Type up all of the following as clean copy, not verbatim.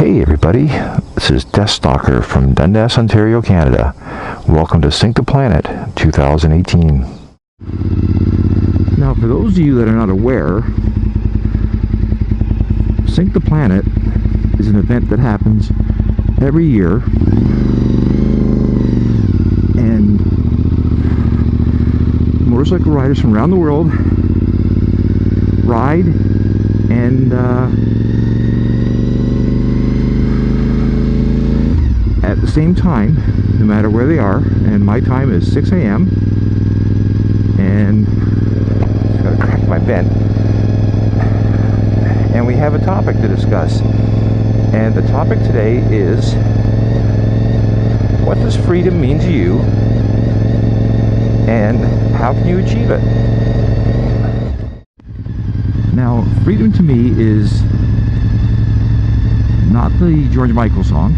Hey everybody, this is DeathsStalker from Dundas, Ontario, Canada. Welcome to Sync the Planet 2018. Now, for those of you that are not aware, Sync the Planet is an event that happens every year, and motorcycle riders from around the world ride and at the same time, no matter where they are. And my time is 6 a.m. and just gotta crack my vent. And we have a topic to discuss. And the topic today is, what does freedom mean to you? And how can you achieve it? Now, freedom to me is not the George Michael song,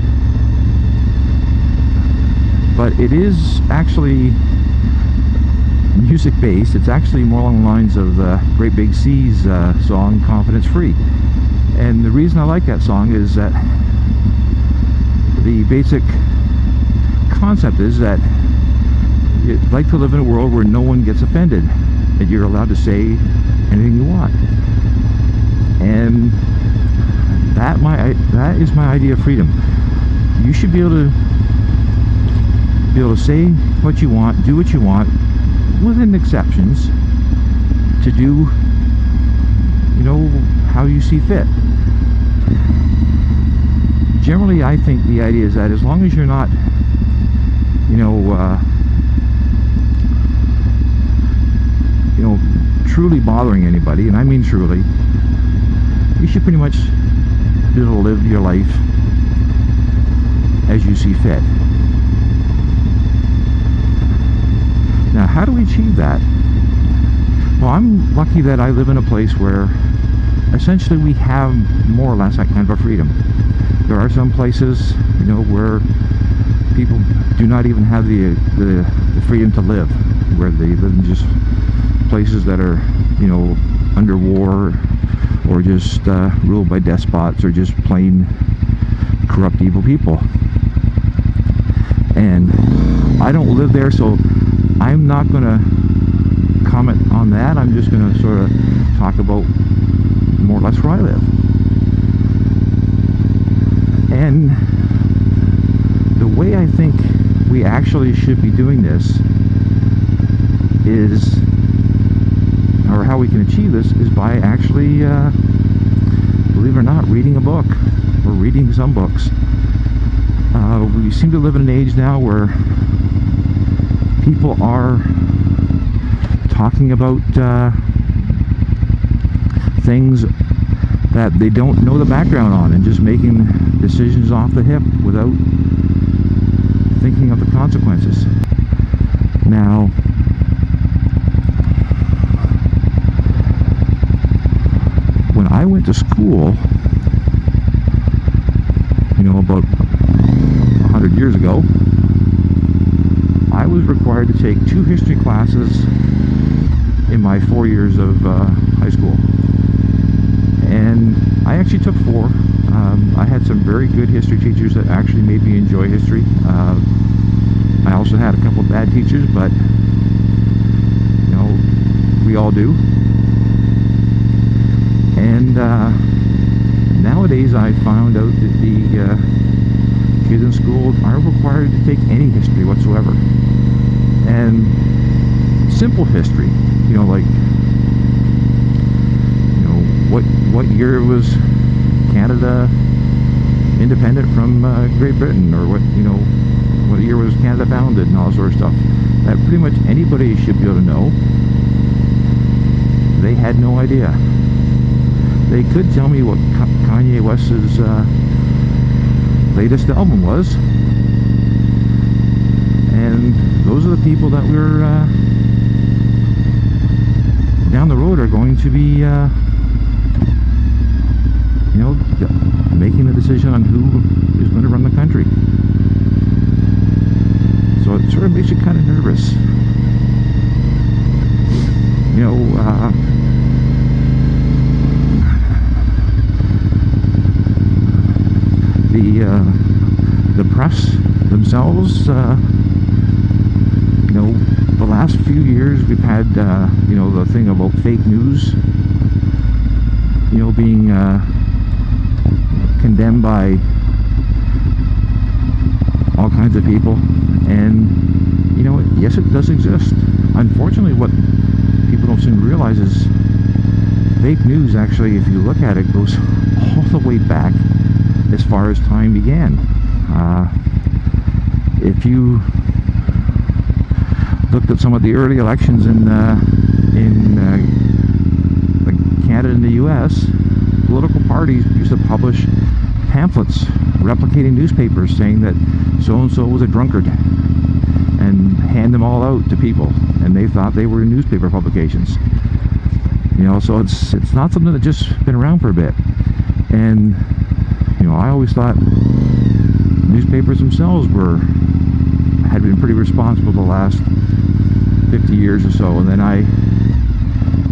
but it is actually music based. It's actually more along the lines of the Great Big Seas song, Confidence Free. And the reason I like that song is that the basic concept is that you'd like to live in a world where no one gets offended, that you're allowed to say anything you want. And that is my idea of freedom. You should be able to say what you want, do what you want, within exceptions, to do, you know, how you see fit. Generally, I think the idea is that as long as you're not, truly bothering anybody, and I mean truly, you should pretty much be able to live your life as you see fit. Now, how do we achieve that? Well, I'm lucky that I live in a place where essentially we have more or less that kind of a freedom. There are some places, where people do not even have the freedom to live, where they live in just places that are, under war, or just ruled by despots, or just plain corrupt, evil people. And I don't live there, so I'm not going to comment on that. I'm just going to sort of talk about more or less where I live. And the way I think we actually should be doing this is, or how we can achieve this, is by actually, believe it or not, reading a book, or reading some books. We seem to live in an age now where people are talking about things that they don't know the background on, and just making decisions off the hip without thinking of the consequences. Now, when I went to school, about 100 years ago, I was required to take 2 history classes in my 4 years of high school. And I actually took 4. I had some very good history teachers that actually made me enjoy history. I also had a couple of bad teachers, but we all do. And nowadays I found out that the kids in school aren't required to take any history whatsoever. And simple history, like, what year was Canada independent from Great Britain, or what year was Canada founded, and all that sort of stuff that pretty much anybody should be able to know. They had no idea. They could tell me what Kanye West's latest album was, and those are the people that we're down the road are going to be making the decision on who is going to run the country. So it sort of makes you kind of nervous. themselves, you know, the last few years we've had, you know, the thing about fake news, you know, being condemned by all kinds of people. And, you know, yes, it does exist. Unfortunately, what people don't seem to realize is fake news, actually, if you look at it, goes all the way back as far as time began. If you looked at some of the early elections in Canada and the US, political parties used to publish pamphlets replicating newspapers saying that so-and-so was a drunkard and hand them all out to people, and they thought they were in newspaper publications. You know, so it's not something that just been around for a bit. And, you know, I always thought newspapers themselves had been pretty responsible the last 50 years or so. And then I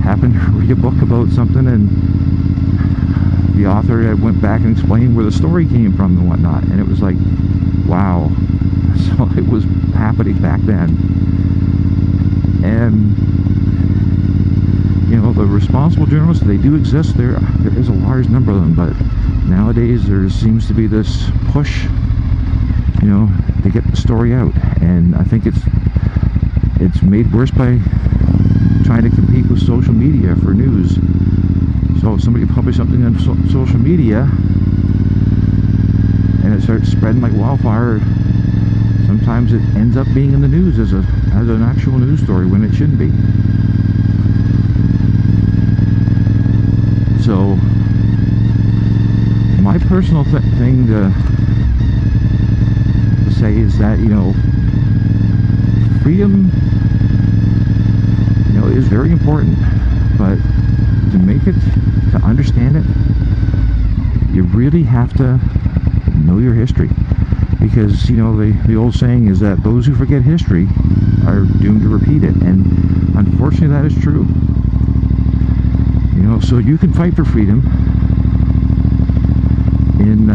happened to read a book about something, and the author went back and explained where the story came from and whatnot, and it was like, wow. So it was happening back then. And, you know, the responsible journalists, they do exist. There is a large number of them, but nowadays there seems to be this push, you know, to get the story out. And I think it's made worse by trying to compete with social media for news. So if somebody publishes something on social media and it starts spreading like wildfire, sometimes it ends up being in the news as an actual news story when it shouldn't be. So my personal thing to say is that, you know, freedom, you know, is very important, but to make it, to understand it, you really have to know your history. Because, you know, the old saying is that those who forget history are doomed to repeat it, and unfortunately that is true. You know, so you can fight for freedom in,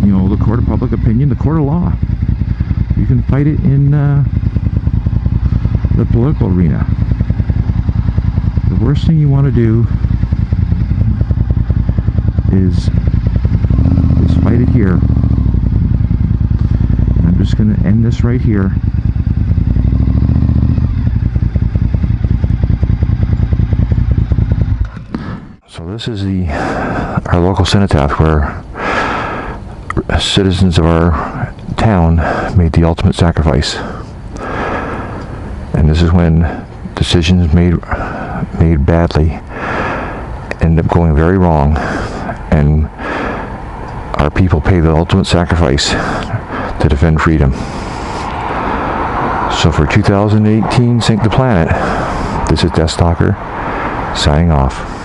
you know, the court of public opinion, the court of law. You can fight it in the political arena. The worst thing you want to do is fight it here. I'm just going to end this right here. So this is our local cenotaph where citizens of our town made the ultimate sacrifice. And this is when decisions made badly end up going very wrong, and our people pay the ultimate sacrifice to defend freedom. So for 2018 Sync the Planet, this is DeathsStalker signing off.